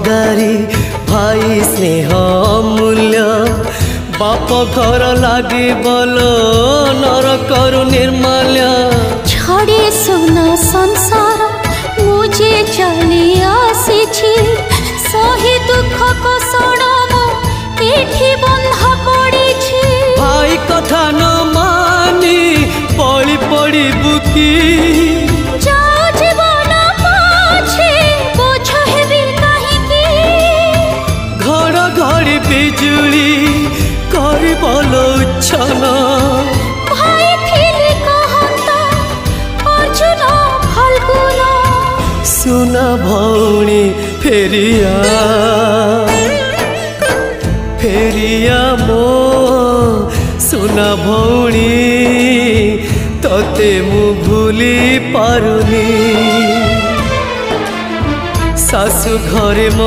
गारी भाई स्नेह अमूल्य बाप घर लागे बोलो नरकर निर्माल्य छड़े सुना संसार मुझे चली आसी सही दुख को सड़मो एठी बंधा पड़ी भाई कथा न मानी पड़ी पड़ी बुकी जाओ जीवन पाछे बोझ हेबी काहे की घर घड़ी बिजुली करी बोलो छन भाई थिली कहता अर्जुन फाल्गुन सुना भौणी फेरिया फेरिया मो सुना भौणी तते मु भूली पारुनी सासु घरे मो